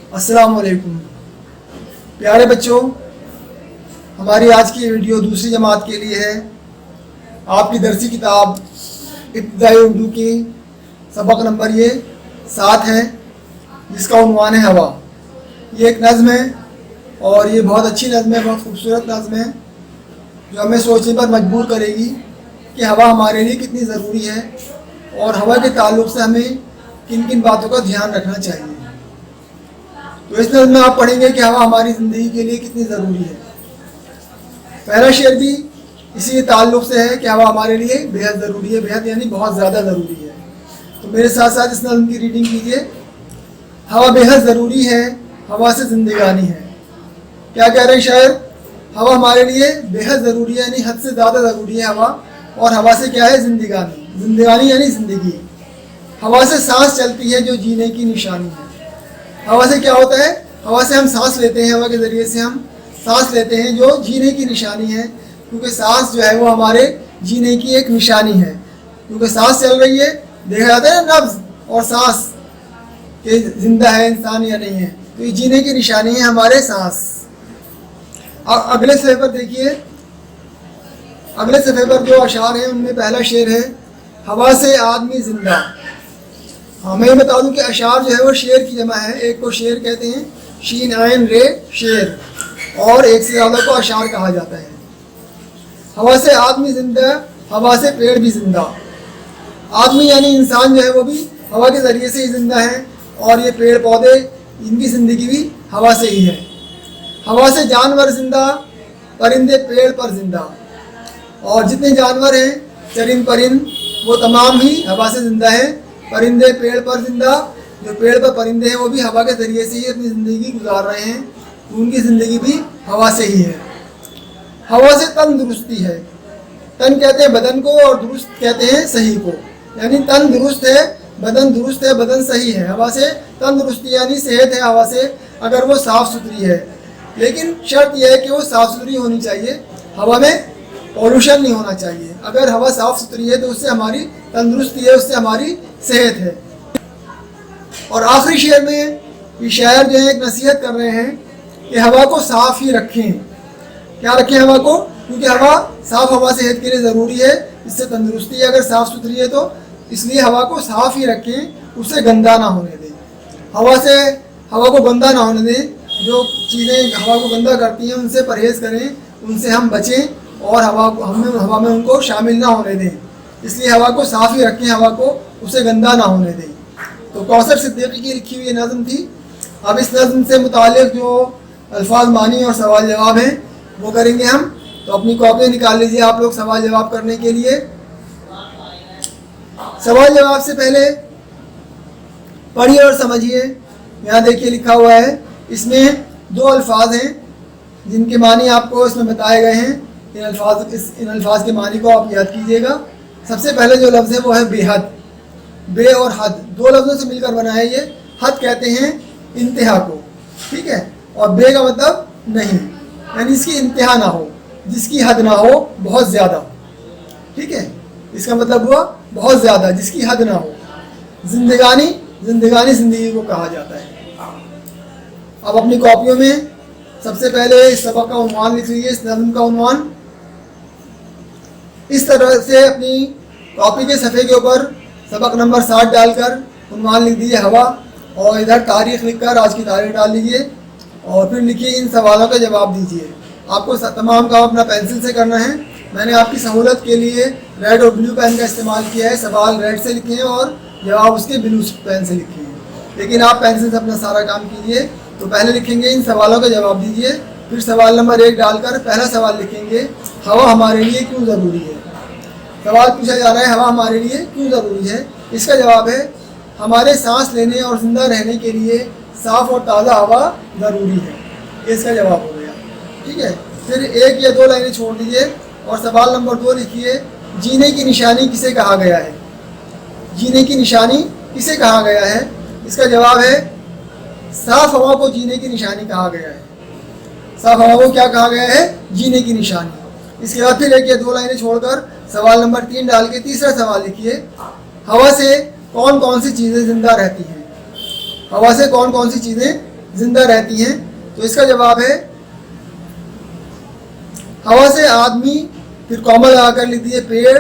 अस्सलाम वालेकुम प्यारे बच्चों, हमारी आज की वीडियो दूसरी जमात के लिए है। आपकी दरसी किताब इब्तिदाई उर्दू की सबक नंबर ये 7 है, जिसका उन्वान है हवा। ये एक नज़्म है और ये बहुत अच्छी नज़्म है, बहुत खूबसूरत नज़्म है जो हमें सोचने पर मजबूर करेगी कि हवा हमारे लिए कितनी ज़रूरी है और हवा के ताल्लुक़ से हमें किन किन बातों का ध्यान रखना चाहिए। तो इस नज़्म में आप पढ़ेंगे कि हवा हमारी ज़िंदगी के लिए कितनी ज़रूरी है। पहला शेर भी इसी ताल्लुक़ से है कि हवा हमारे लिए बेहद ज़रूरी है, बेहद यानी बहुत ज़्यादा ज़रूरी है। तो मेरे साथ साथ इस नज़्म की रीडिंग कीजिए। हवा बेहद ज़रूरी है, हवा से ज़िंदगानी है। क्या कह रहे हैं शायर? हवा हमारे लिए बेहद ज़रूरी है, यानी हद से ज़्यादा ज़रूरी है हवा। और हवा से क्या है? ज़िंदगानी। ज़िंदगानी यानी ज़िंदगी। हवा से सांस चलती है जो जीने की निशानी है। हवा से क्या होता है? हवा से हम सांस लेते हैं, हवा के ज़रिए से हम सांस लेते हैं जो जीने की निशानी है, क्योंकि सांस जो है वो हमारे जीने की एक निशानी है। क्योंकि सांस चल रही है, देखा जाता है ना नब्ज़ और सांस कि जिंदा है इंसान या नहीं है, तो ये जीने की निशानी है हमारे सांस। अगले सफ़े पर देखिए, अगले सफ़े पर जो अशार हैं उनमें पहला शेर है हवा से आदमी जिंदा। हाँ, मैं बता दूं कि अशार जो है वो शेर की जमा है। एक को शेर कहते हैं, शीन आयन रे शेर, और एक से ज़्यादा को अशार कहा जाता है। हवा से आदमी जिंदा, हवा से पेड़ भी जिंदा। आदमी यानी इंसान जो है वो भी हवा के ज़रिए से ही जिंदा है, और ये पेड़ पौधे इनकी ज़िंदगी भी हवा से ही है। हवा से जानवर जिंदा, परिंदे पेड़ पर जिंदा। और जितने जानवर हैं चरिंद परिंद वो तमाम ही हवा से ज़िंदा हैं। परिंदे पेड़ पर जिंदा, जो पेड़ पर परिंदे हैं वो भी हवा के ज़रिए से ही अपनी ज़िंदगी गुजार रहे हैं, उनकी ज़िंदगी भी हवा से ही है। हवा से तंदुरुस्ती है। तन कहते हैं बदन को और दुरुस्त कहते हैं सही को, यानी तन दुरुस्त है, बदन दुरुस्त है, बदन सही है। हवा से तंदुरुस्ती यानी सेहत है हवा से, अगर वो साफ़ सुथरी है। लेकिन शर्त यह है कि वो साफ़ सुथरी होनी चाहिए, हवा में पॉल्यूशन नहीं होना चाहिए। अगर हवा साफ़ सुथरी है तो उससे हमारी तंदुरुस्ती है, उससे हमारी सेहत है। और आखिरी शेर में ये शायर जो है एक नसीहत कर रहे हैं कि हवा को साफ़ ही रखें। क्या रखें हवा को? क्योंकि हवा साफ़ हवा सेहत के लिए ज़रूरी है, इससे तंदुरुस्ती है अगर साफ़ सुथरी है तो, इसलिए हवा को साफ़ ही रखें, उसे गंदा ना होने दें। हवा को गंदा ना होने दें। जो चीज़ें हवा को गंदा करती हैं उनसे परहेज़ करें, उनसे हम बचें और हवा में उनको शामिल ना होने दें। इसलिए हवा को साफ़ ही रखें, हवा को उसे गंदा ना होने दें। तो कौसर सिद्दीकी की लिखी हुई नज़्म थी। अब इस नज़्म से मुताल्लिक़ जो अल्फाज मानी और सवाल जवाब हैं वो करेंगे हम। तो अपनी कॉपी निकाल लीजिए आप लोग सवाल जवाब करने के लिए। सवाल जवाब से पहले पढ़िए और समझिए। यहाँ देखिए लिखा हुआ है, इसमें 2 अल्फाज हैं जिनके मानी आपको इसमें बताए गए हैं। इन अल्फाज के मानी को आप याद कीजिएगा। सबसे पहले जो लफ्ज़ है वो है बेहद। बे और हद 2 लफ्ज़ों से मिलकर बना है ये। हद कहते हैं इंतहा को, ठीक है, और बे का मतलब नहीं, यानी इसकी इंतहा ना हो, जिसकी हद ना हो, बहुत ज़्यादा, ठीक है, इसका मतलब हुआ बहुत ज़्यादा, जिसकी हद ना हो। जिंदगानी, जिंदगानी ज़िंदगी को कहा जाता है। अब अपनी कॉपियों में सबसे पहले इस सबक का उन्वान लिख लीजिए, इस नज़्म का उन्वान। इस तरह से अपनी कॉपी के सफ़े के ऊपर सबक नंबर 7 डालकर उन्वान लिख दीजिए हवा, और इधर तारीख़ लिखकर आज की तारीख़ डाल लीजिए, और फिर लिखिए इन सवालों का जवाब दीजिए। आपको तमाम काम अपना पेंसिल से करना है। मैंने आपकी सहूलत के लिए रेड और ब्लू पेन का इस्तेमाल किया है। सवाल रेड से लिखे हैं और जवाब उसके ब्लू पेन से लिखे हैं, लेकिन आप पेंसिल से अपना सारा काम कीजिए। तो पहले लिखेंगे इन सवालों का जवाब दीजिए, फिर सवाल नंबर 1 डालकर पहला सवाल लिखेंगे, हवा हमारे लिए क्यों ज़रूरी है। सवाल पूछा जा रहा है हवा हमारे लिए क्यों ज़रूरी है। इसका जवाब है हमारे सांस लेने और ज़िंदा रहने के लिए साफ़ और ताज़ा हवा ज़रूरी है। इसका जवाब हो गया, ठीक है। फिर 1 या 2 लाइनें छोड़ दीजिए और सवाल नंबर 2 लिखिए, जीने की निशानी किसे कहा गया है। जीने की निशानी किसे कहा गया है? इसका जवाब है साफ़ हवा को जीने की निशानी कहा गया है। साफ़ हवा को क्या कहा गया है? जीने की निशानी। इसके बाद फिर 1 या 2 लाइनें छोड़कर सवाल नंबर 3 डाल के तीसरा सवाल लिखिए, हवा से कौन कौन सी चीज़ें ज़िंदा रहती हैं। हवा से कौन कौन सी चीज़ें जिंदा रहती हैं? तो इसका जवाब है हवा से आदमी, फिर कॉमा लगाकर लिख दिए पेड़,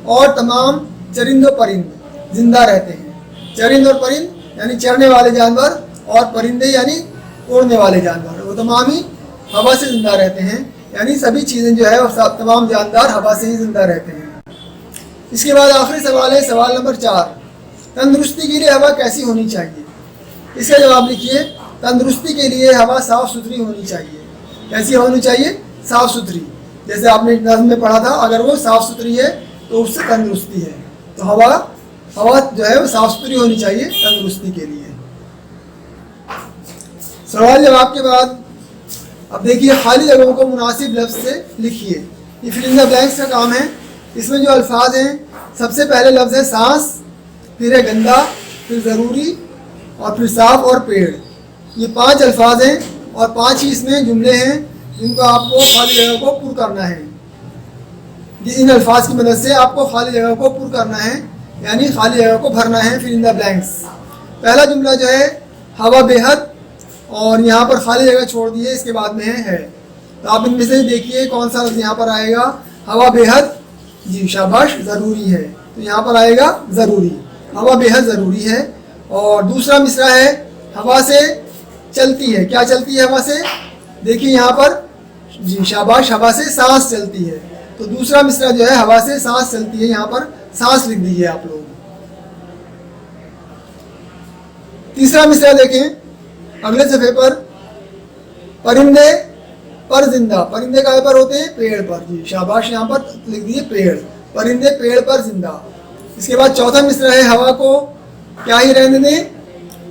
और तमाम चरिंद और परिंद जिंदा रहते हैं। चरिंद और परिंद यानी चरने वाले जानवर, और परिंदे यानी उड़ने वाले जानवर, वो तमाम ही हवा से जिंदा रहते हैं। यानी सभी चीज़ें जो है वो तमाम जानदार हवा से ही जिंदा रहते हैं। इसके बाद आखिरी सवाल है, सवाल नंबर 4, तंदुरुस्ती के लिए हवा कैसी होनी चाहिए? इसका जवाब लिखिए, तंदुरुस्ती के लिए हवा साफ़ सुथरी होनी चाहिए। कैसी होनी चाहिए? साफ़ सुथरी। जैसे आपने नज़्म में पढ़ा था, अगर वो साफ़ सुथरी है तो उससे तंदुरुस्ती है। तो हवा जो है वो साफ़ सुथरी होनी चाहिए तंदुरुस्ती के लिए। सवाल जवाब के बाद अब देखिए, खाली जगहों को मुनासिब लफ्ज़ से लिखिए। ये फिल इन द ब्लैंक्स का काम है। इसमें जो अल्फाज हैं, सबसे पहले लफ्ज़ है सांस, फिर है गंदा, फिर ज़रूरी, और फिर साफ और पेड़। ये 5 अल्फाज हैं और 5 ही इसमें जुमले हैं जिनको आपको खाली जगह को पुर करना है। इन अल्फाज की मदद से आपको खाली जगह को पुर करना है, यानी खाली जगह को भरना है, फिल इन द ब्लैंक्स। पहला जुमला जो है हवा बेहद, और यहाँ पर खाली जगह छोड़ दी है, इसके बाद में है। तो आप इनमें से देखिए कौन सा लफ्ज़ यहाँ पर आएगा। हवा बेहद, जी शाबाश, ज़रूरी है, तो यहाँ पर आएगा ज़रूरी। हवा बेहद ज़रूरी है। और दूसरा मिसरा है हवा से चलती है। क्या चलती है हवा से? देखिए यहाँ पर, जी शाबाश, हवा से सांस चलती है। तो दूसरा मिसरा जो है हवा से सांस चलती है, यहाँ पर सांस लिख दीजिए आप लोग। तीसरा मिसरा देखें अगले सफ़े पर, परिंदे पर जिंदा। परिंदे कहाँ पर होते हैं? पेड़ पर। जी शाबाश, यहाँ पर लिख दिए पेड़। परिंदे पेड़ पर जिंदा। इसके बाद चौथा मिसरा है हवा को क्या ही रहने दें,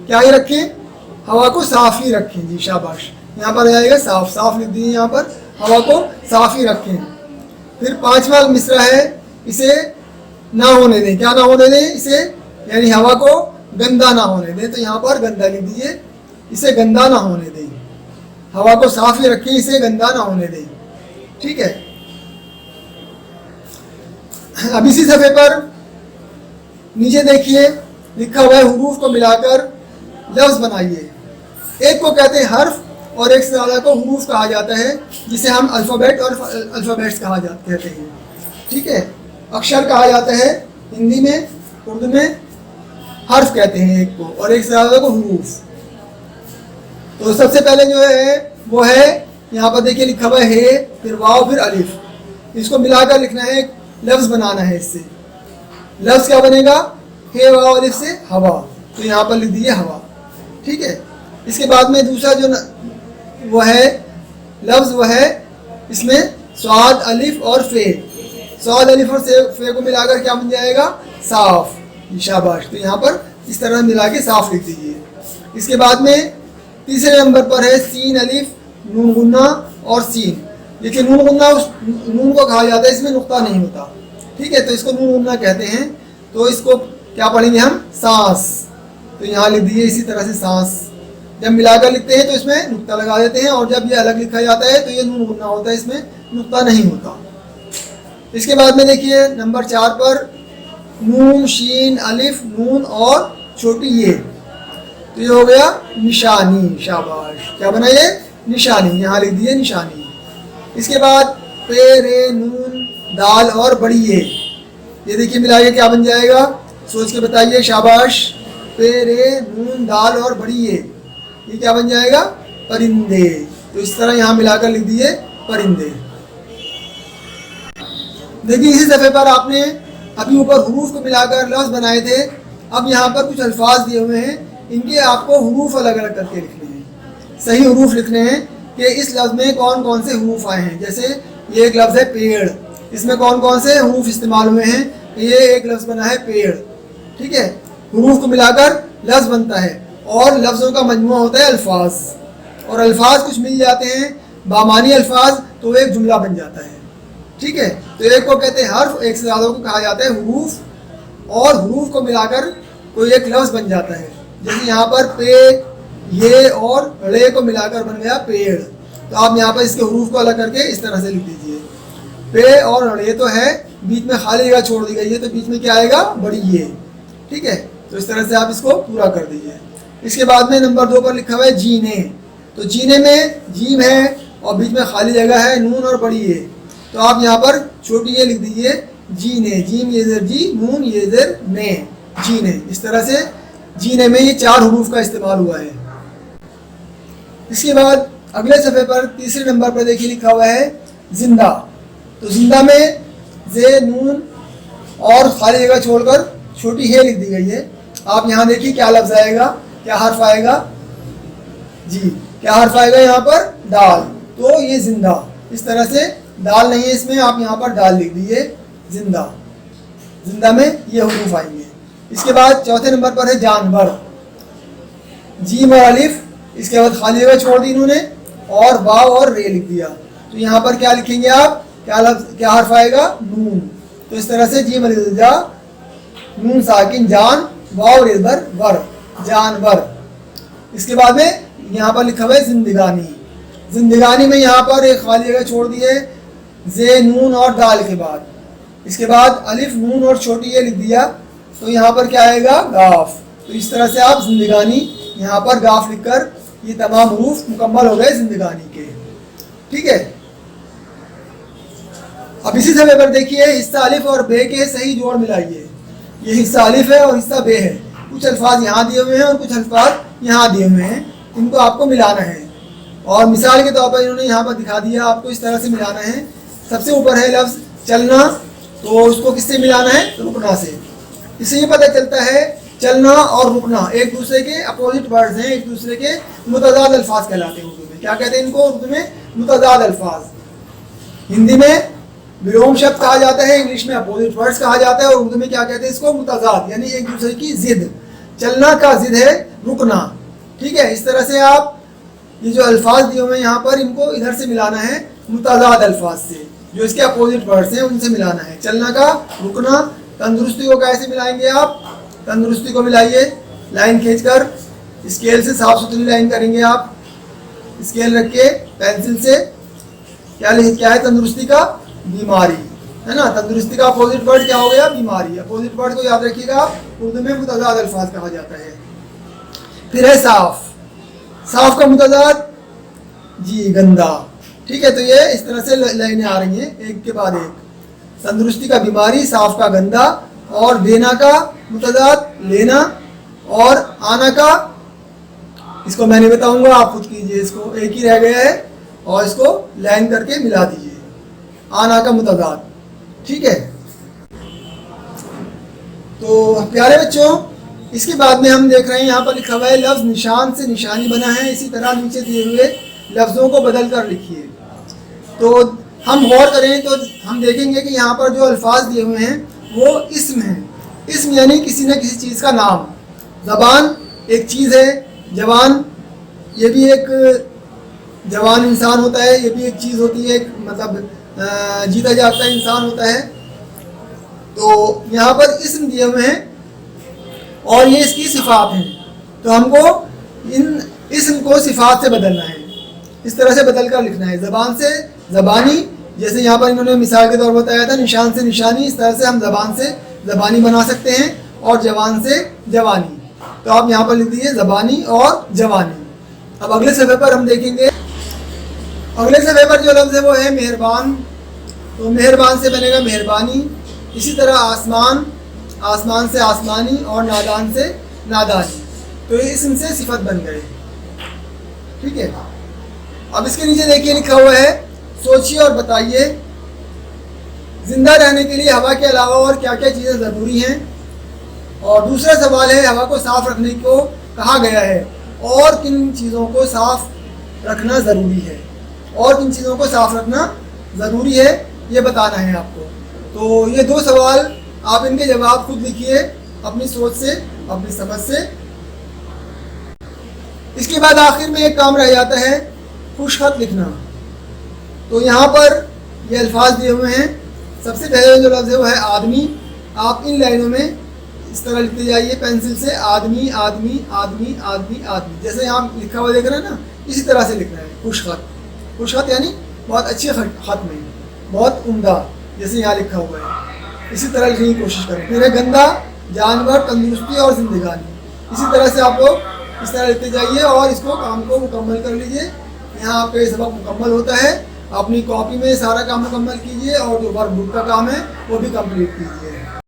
क्या ही रखें? हवा को साफ ही रखें। जी शाबाश, यहाँ पर आएगा साफ। साफ लिख दीजिए यहाँ पर, हवा को साफ ही रखें। फिर 5वां मिसरा है इसे ना होने दें। क्या ना होने दें? इसे, यानी हवा को गंदा ना होने दें। तो यहाँ पर गंदा लिख दीजिए, इसे गंदा ना होने दें। हवा को साफ ही रखें, इसे गंदा ना होने दें। ठीक है। अब इसी सफ़े पर नीचे देखिए लिखा हुआ है, हुरूफ को मिलाकर लफ्ज़ बनाइए। एक को कहते हैं हर्फ, और एक से ज़्यादा को हुरूफ कहा जाता है, जिसे हम अल्फ़ाबेट और अल्फ़ाबेट्स कहते हैं। ठीक है। अक्षर कहा जाता है हिंदी में, उर्दू में हर्फ कहते हैं एक को, और एक से ज़्यादा को हुरूफ। तो सबसे पहले जो है वो है, यहाँ पर देखिए लिखा हुआ है हे, फिर वाव, फिर अलिफ। इसको मिलाकर लिखना है, एक लफ्ज़ बनाना है। इससे लफ्ज़ क्या बनेगा? हे वाव अलिफ से हवा। तो यहाँ पर लिख दीजिए हवा। ठीक है। इसके बाद में दूसरा जो वो है लफ्ज़, वो है इसमें स्वाद, अलिफ और फे। स्वाद, अलिफ और फे को मिलाकर क्या बन जाएगा? साफ। शाबाश। तो यहाँ पर इस तरह मिला के साफ लिख दीजिए। इसके बाद में तीसरे नंबर पर है सीन, अलिफ, नून गुन्ना और सीन। देखिए नून गुन्ना उस नून को कहा जाता है, इसमें नुक्ता नहीं होता। ठीक है। तो इसको नून गुन्ना कहते हैं। तो इसको क्या पढ़ेंगे हम? सांस। तो यहाँ लिख दीजिए इसी तरह से सांस। जब मिलाकर लिखते हैं तो इसमें नुक्ता लगा देते हैं, और जब ये अलग लिखा जाता है तो ये नून गुन्ना होता है, इसमें नुक्ता नहीं होता। इसके बाद में देखिए नंबर 4 पर नून, शीन, अलिफ, नून और छोटी ये। तो ये हो गया निशानी। शाबाश। क्या बना ये? निशानी। यहाँ लिख दिए निशानी। इसके बाद पे, रे, नून, दाल और बड़ी ये देखिए मिला के क्या बन जाएगा? सोच के बताइए। शाबाश। पे, रे, नून, दाल और बड़ी ये क्या बन जाएगा? परिंदे। तो इस तरह यहाँ मिलाकर लिख दिए परिंदे। देखिए इसी सफ़े पर आपने अभी ऊपर हुरूफ को मिलाकर लफ्ज़ बनाए थे। अब यहाँ पर कुछ अल्फाज दिए हुए हैं, इनके आपको हुरूफ अलग अलग करके लिखने हैं। सही हुरूफ लिखने हैं कि इस लफ्ज़ में कौन कौन से हुरूफ आए हैं। जैसे ये एक लफ्ज़ है पेड़, इसमें कौन कौन से हुरूफ इस्तेमाल हुए हैं? ये एक लफ्ज़ बना है पेड़। ठीक है। हुरूफ को मिलाकर लफ्ज़ बनता है, और लफ्ज़ों का मजमुआ होता है अल्फाज। और अल्फाज कुछ मिल जाते हैं बामानी अल्फाज, तो एक जुमला बन जाता है। ठीक है। तो एक को कहते हैं हर्फ, एक से ज़्यादा को कहा जाता है हुरूफ, और हुरूफ को मिलाकर कोई एक लफ्ज़ बन जाता है। जैसे यहाँ पर पे, ये और रे को मिलाकर बन गया पेड़। तो आप यहाँ पर इसके हुरूफ को अलग करके इस तरह से लिख दीजिए। पे और रे तो है, बीच में खाली जगह छोड़ दी गई है, तो बीच में क्या आएगा? बड़ी ये। ठीक है। तो इस तरह से आप इसको पूरा कर दीजिए। इसके बाद में नंबर 2 पर लिखा हुआ है जीने। तो जीने में जीम है और बीच में खाली जगह है, नून और बड़ी ए। तो आप यहाँ पर छोटी ए लिख दीजिए जीने, जीम ये ज़र जी, नून ये ज़र ने, जीने। इस तरह से जीने में ये 4 हरूफ का इस्तेमाल हुआ है। इसके बाद अगले सफ़े पर तीसरे नंबर पर देखिए लिखा हुआ है जिंदा। तो जिंदा में जे, नून और खाली जगह छोड़कर छोटी हे लिख दी गई है। आप यहाँ देखिए क्या लफ्ज़ आएगा, क्या हर्फ आएगा जी, क्या हर्फ आएगा यहाँ पर, दाल। तो ये जिंदा, इस तरह से दाल नहीं है इसमें, आप यहाँ पर दाल लिख दीजिए जिंदा। जिंदा में ये हुरूफ आएंगे। इसके बाद चौथे नंबर पर है जानवर, जीम और अलिफ, इसके बाद खाली जगह छोड़ दी इन्होंने और वाव और रे लिख दिया। तो यहाँ पर क्या लिखेंगे आप, क्या हर्फ आएगा, नून। तो इस तरह से जीम अलिफ जा, नून साकिन जान, वाव रे बर वर, जानवर। इसके बाद में यहाँ पर लिखा हुआ है जिंदगानी। जिंदगानी में यहाँ पर एक खाली जगह छोड़ दी है जे, नून और दाल के बाद। इसके बाद अलिफ, नून और छोटी ये लिख दिया। तो यहाँ पर क्या आएगा, गाफ। तो इस तरह से आप जिंदगानी यहाँ पर गाफ लिखकर ये तमाम हरूफ मुकम्मल हो गए जिंदगानी के। ठीक है। अब इसी समय पर देखिए हिस्सा अलिफ और बे के सही जोड़ मिलाइए। ये हिस्सा अलिफ है और हिस्सा बे है। कुछ अल्फाज यहाँ दिए हुए हैं और कुछ अल्फाज यहाँ दिए हुए हैं, इनको आपको मिलाना है। और मिसाल के तौर पर इन्होंने यहाँ पर दिखा दिया, आपको इस तरह से मिलाना है। सबसे ऊपर है लफ्ज़ चलना, तो उसको किससे मिलाना है, रुकना से। इससे ये पता चलता है चलना और रुकना एक दूसरे के अपोजिट वर्ड्स हैं, एक दूसरे के मुतज़ाद अल्फाज कहलाते हैं। उर्दू में क्या कहते हैं इनको, उर्दू में मुतज़ाद अल्फाज। हिंदी में विलोम शब्द कहा जाता है, इंग्लिश में अपोजिट वर्ड्स कहा जाता है, और उर्दू में क्या कहते हैं इसको, मुतज़ाद, यानी एक दूसरे की जिद। चलना का जिद है रुकना। ठीक है। इस तरह से आप ये जो अल्फाज दिए हुए हैं यहाँ पर, इनको इधर से मिलाना है मुतज़ाद अल्फाज से, जो इसके अपोजिट वर्ड्स हैं उनसे मिलाना है। चलना का रुकना। तंदुरुस्ती को कैसे मिलाएंगे आप, तंदुरुस्ती को मिलाइए लाइन खींचकर, स्केल से साफ सुथरी लाइन करेंगे आप, स्केल रख के पेंसिल से। क्या है तंदुरुस्ती का, बीमारी, है ना। तंदुरुस्ती का अपोजिट वर्ड क्या हो गया, बीमारी। अपोजिट वर्ड को याद रखिएगा, उर्दू में मुतज़ाद अल्फाज कहा जाता है। फिर है साफ। साफ का मुतज़ाद जी, गंदा। ठीक है। तो ये इस तरह से लाइनें आ रही हैं एक के बाद एक। तंदुरुस्ती का बीमारी, साफ का गंदा, और देना का मुतज़ाद लेना, और आना का, इसको मैं नहीं बताऊंगा, आप खुद कीजिए। इसको एक ही रह गया है और इसको लाइन करके मिला दीजिए, आना का मुतज़ाद। ठीक है। तो प्यारे बच्चों, इसके बाद में हम देख रहे हैं यहाँ पर लिखा हुआ है लफ्ज़ निशान से निशानी बना है। इसी तरह नीचे दिए हुए लफ्ज़ों को बदल कर लिखिए। तो हम गौर करें तो हम देखेंगे कि यहाँ पर जो अल्फाज दिए हुए हैं वो इस्म है। इस्म यानी किसी न किसी चीज़ का नाम। ज़बान एक चीज़ है, जवान ये भी एक जवान इंसान होता है, ये भी एक चीज़ होती है, एक मतलब जीता जागता इंसान होता है। तो यहाँ पर इस्म दिए हुए हैं और ये इसकी सिफात हैं। तो हमको इन इस्म को सिफात से बदलना है, इस तरह से बदल कर लिखना है। ज़बान से ज़बानी, जैसे यहाँ पर इन्होंने मिसाल के तौर पर बताया था निशान से निशानी, इस तरह से हम ज़बान से ज़बानी बना सकते हैं, और जवान से जवानी। तो आप यहाँ पर लिख दीजिए ज़बानी और जवानी। अब अगले सफ़े पर हम देखेंगे, अगले सफ़े पर जो लफ्ज़ है वो है मेहरबान। तो मेहरबान से बनेगा मेहरबानी। इसी तरह आसमान, आसमान से आसमानी, और नादान से नादानी। तो ये इसम से सिफत बन गए। ठीक है। अब इसके नीचे देखिए लिखा हुआ है सोचिए और बताइए जिंदा रहने के लिए हवा के अलावा और क्या क्या चीज़ें ज़रूरी हैं। और दूसरा सवाल है हवा को साफ़ रखने को कहा गया है और किन चीज़ों को साफ़ रखना ज़रूरी है, और किन चीज़ों को साफ़ रखना ज़रूरी है ये बताना है आपको। तो ये 2 सवाल, आप इनके जवाब खुद लिखिए अपनी सोच से, अपनी समझ से। इसके बाद आखिर में एक काम रह जाता है खुशखत लिखना। तो यहाँ पर ये अल्फाज दिए हुए हैं। सबसे पहले जो लफ्ज़ है वो है आदमी। आप इन लाइनों में इस तरह लिखते जाइए पेंसिल से, आदमी आदमी आदमी आदमी आदमी, जैसे यहाँ लिखा हुआ देख रहे हैं ना, इसी तरह से लिखना है खुशखत। खुशखत यानी बहुत अच्छे खत में, बहुत उम्दा, जैसे यहाँ लिखा हुआ है इसी तरह लिखने की कोशिश करें। फिर है गंदा, जानवर, तंदुरुस्ती और जिंदगानी। इसी तरह से आप लोग इस तरह लिखते जाइए और इसको काम को मुकम्मल कर लीजिए। यहाँ पे सबक मुकम्मल होता है। अपनी कॉपी में सारा काम मुकम्मल कीजिए और जो वर्कबुक का काम है वो भी कंप्लीट कीजिए।